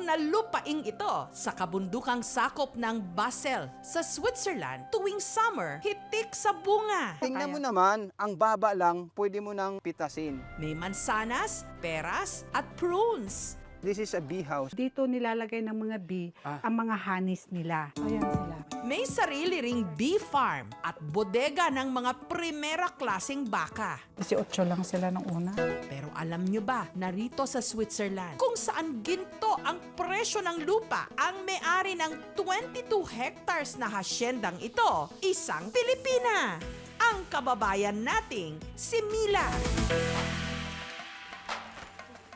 na lupaing ito sa kabundukang sakop ng Basel sa Switzerland tuwing summer, hitik sa bunga. Tingnan mo naman, ang baba lang, pwede mo nang pitasin. May mansanas, peras, at prunes. This is a bee house. Dito nilalagay ng mga bee ang mga hanis nila. Ayan sila. May sarili ring bee farm at bodega ng mga primera klaseng baka. 18 lang sila nung una. Pero alam nyo ba, narito sa Switzerland, kung saan ginto ang presyo ng lupa, ang may-ari ng 22 hectares na hasyendang ito, isang Pilipina. Ang kababayan nating si Mila.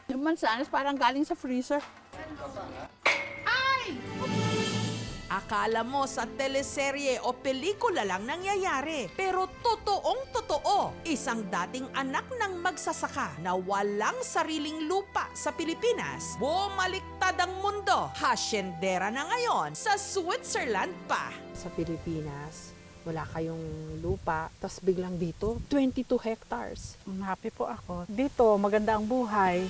Yung mansanas parang galing sa freezer. Akala mo sa teleserye o pelikula lang nangyayari. Pero totoong totoo, isang dating anak ng magsasaka na walang sariling lupa sa Pilipinas, bumaliktad ang mundo. Hasyendera na ngayon sa Switzerland pa. Sa Pilipinas, wala kayong lupa, tapos biglang dito, 22 hectares. Happy po ako. Dito, maganda ang buhay.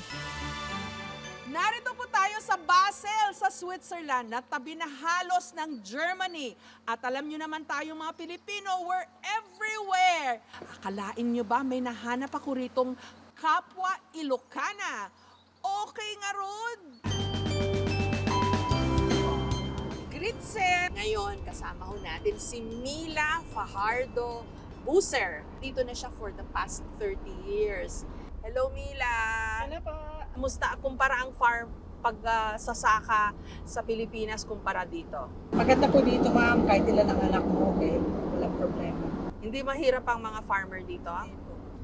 Narito po tayo sa Basel, sa Switzerland, na tabi na halos ng Germany. At alam nyo naman tayo mga Pilipino, we're everywhere. Akalain nyo ba may nahanap ako ritong kapwa Ilocana? Okay nga, Rod. Gritsen! Ngayon, kasama ho natin si Mila Fajardo Buser. Dito na siya for the past 30 years. Hello, Mila! Ano po? Kumusta kumpara ang farm pagsasaka sa Pilipinas kumpara dito? Maganda po dito, ma'am. Kahit ilan ang anak mo, okay? Walang problema. Hindi mahirap ang mga farmer dito?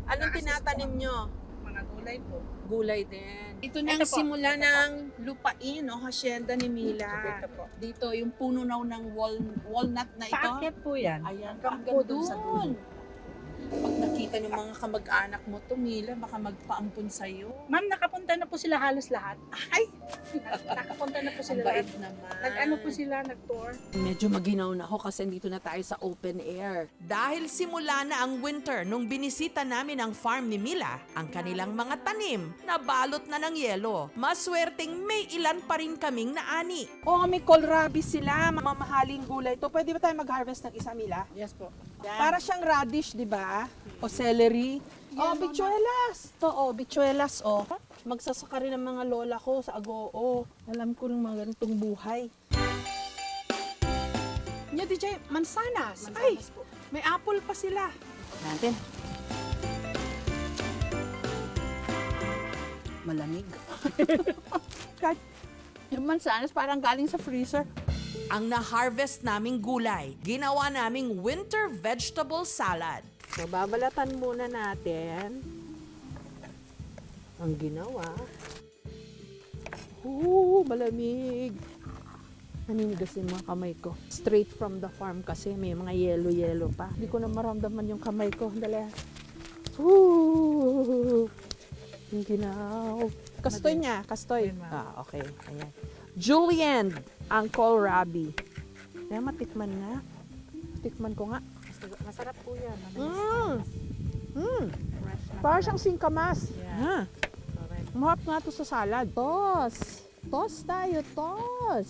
Anong tinatanim nyo? Mga gulay po. Gulay din. Ito na ang Ito po. simula ng lupain, no? Hacienda ni Mila. Ito po. Dito, yung puno ng walnut na ito. Paakyat po yan. Ayan, Hanggang hanggang po dun sa doon. dulo. Pag nakita ng mga kamag-anak mo to, Mila, baka magpaampun sa'yo. Ma'am, nakapunta na po sila halos lahat. Ay! Nakapunta na po Ang sila bait lahat. naman. Nag-ano po sila, nag-tour. Medyo maginaw na ako kasi dito na tayo sa open air. Dahil simula na ang winter nung binisita namin ang farm ni Mila, ang kanilang mga tanim nabalot na ng yelo. Maswerteng may ilan pa rin kaming naani. Oo, may kohlrabi sila, mamahaling gulay to. Pwede ba tayo mag-harvest ng isa, Mila? Yes po. Para siyang radish, di ba? O celery. Oh, bichuelas. To, oh, bichuelas, oh. Magsasaka rin ang mga lola ko sa Agoo. Alam ko ng mga ganitong buhay. Nya, DJ, mansanas. Ay, po. may apple pa sila. Natin. Malamig. Kahit yung mansanas parang galing sa freezer. Ang na-harvest naming gulay, ginawa naming winter vegetable salad. So, babalatan muna natin ang ginawa. Malamig. Naninigas yung mga kamay ko. Straight from the farm kasi may mga yellow-yellow pa. Hindi ko na maramdaman yung kamay ko. Dali. Yung ginaw. Kastoy niya. Kastoy. Ayan, ma'am. Okay. Ayan. Julienne ang kohlrabi. Kaya matikman nga. Tikman ko nga. Masarap po yan. Fresh na. Parang siyang singkamas. Yeah. Ha? Correct. Mahap nga to sa salad. Tos! Tos tayo, tos!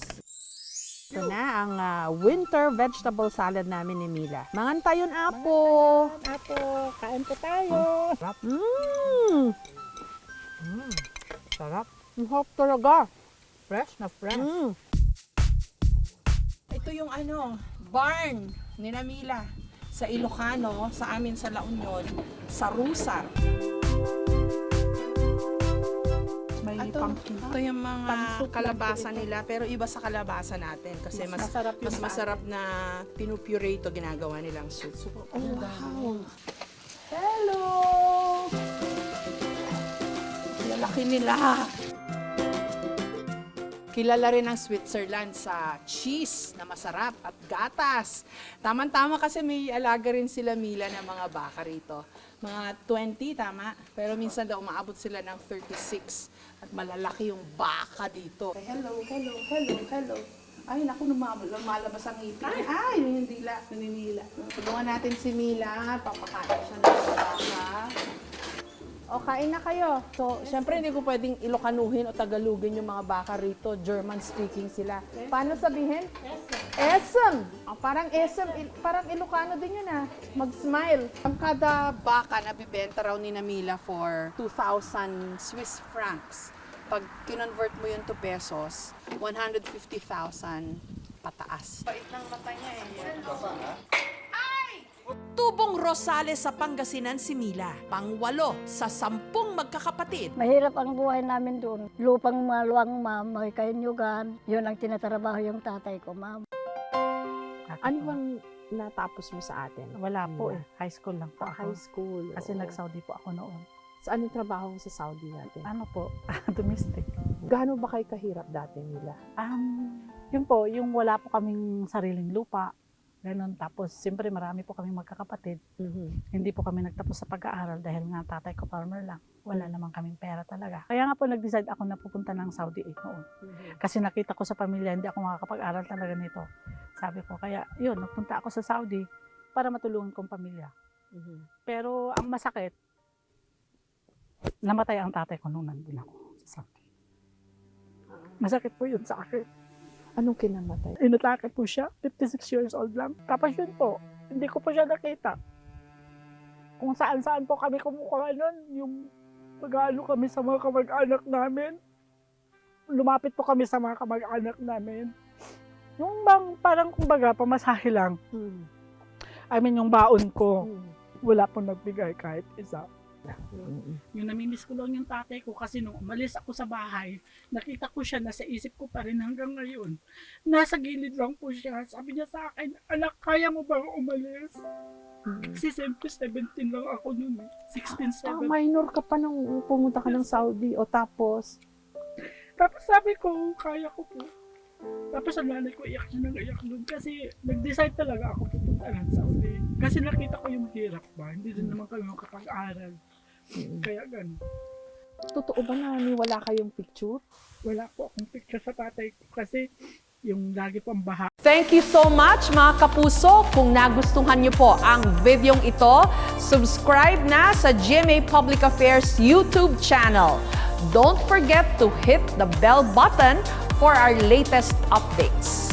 Ito na ang winter vegetable salad namin ni Mila. Mangan tayo apo! Apo, kain po tayo. Sarap. Ang harap talaga. Fresh na fresh. Ito yung barn ni Mila sa Ilocano, sa amin sa La Union, sa Rusar. May pumpkin. Ito yung mga Pansot lang kalabasa po ito. nila, pero iba sa kalabasa natin kasi Mas masarap yung mas sa- masarap na pinupuree ito ginagawa nilang soup. Oh, wow! Hello! Lalaki nila. Kilala rin ang Switzerland sa cheese na masarap at gatas. Tama-tama kasi may alaga rin sila Mila ng mga baka rito. Mga 20, tama? Pero minsan daw umaabot sila ng 36 at malalaki yung baka dito. Hello. Ay, naku, lumalabas ang ngipin. Ay, naninila. Tulungan natin si Mila. Papakain siya ng baka. O, kain na kayo. So, syempre hindi ko pwedeng Ilocanuhin o Tagalogin yung mga baka rito. German-speaking sila. Paano sabihin? Esem. Oh, parang esem. Parang Ilocano din yun ah. Mag-smile. Ang kada baka nabibenta raw ni Namila for 2,000 Swiss francs. Pag kinonvert mo yun to pesos, 150,000 pataas. Bait ng mata niya eh. Tubong Rosales sa Pangasinan si Mila, pang-8 sa 10 magkakapatid. Mahirap ang buhay namin doon. Lupang maluwang, ma'am, may kainyugan. Yun ang tinatrabaho yung tatay ko, ma'am. Ano bang natapos mo sa atin? Wala po eh. High school lang po ako. High school. Kasi oo. nag-Saudi po ako noon. Sa anong trabaho mo sa Saudi natin? Ano po? Domestic. Gaano ba kayo kahirap dati nila? Yun po, yung wala po kaming sariling lupa. Ganon. Tapos, siyempre marami po kaming magkakapatid. Hindi po kami nagtapos sa pag-aaral dahil nga tatay ko farmer lang. Wala naman kaming pera talaga. Kaya nga po nag-decide ako na pupunta ng Saudi noon. Kasi nakita ko sa pamilya, hindi ako makakapag-aral talaga nito. Sabi ko, kaya yun, nagpunta ako sa Saudi para matulungan kong pamilya. Pero ang masakit, namatay ang tatay ko nung nandun ako sa Saudi. Masakit po yun sa akin. Anong kinamatay? Inatake po siya, 56 years old lang. Tapos yun po, hindi ko po siya nakita. Kung saan-saan po kami kumukuha nun, yung mag-ano kami sa mga kamag-anak namin. Lumapit po kami sa mga kamag-anak namin. Yung bang parang kumbaga pamasahe lang. I mean yung baon ko, wala po nagbigay kahit isa. Yung namimiss ko lang yung tatay ko kasi nung umalis ako sa bahay, nakita ko siya, nasa isip ko pa rin hanggang ngayon. Nasa gilid lang po siya. Sabi niya sa akin, anak, kaya mo bang umalis? Kasi siyempre 17 lang ako noon eh. 16, 17. Minor ka pa nung pumunta ka ng Saudi o tapos? Tapos sabi ko, kaya ko po. Tapos ang nanay ko iyak siya ng iyak doon kasi nag-decide talaga ako pupunta ng Saudi. Kasi nakita ko yung hirap ba, hindi din naman kami makapag-aral. Kaya ganun. Totoo ba na wala kayong picture? Wala po akong picture sa tatay ko kasi yung lagi pang baha. Thank you so much mga kapuso. Kung nagustuhan niyo po ang videong ito, subscribe na sa GMA Public Affairs YouTube channel. Don't forget to hit the bell button for our latest updates.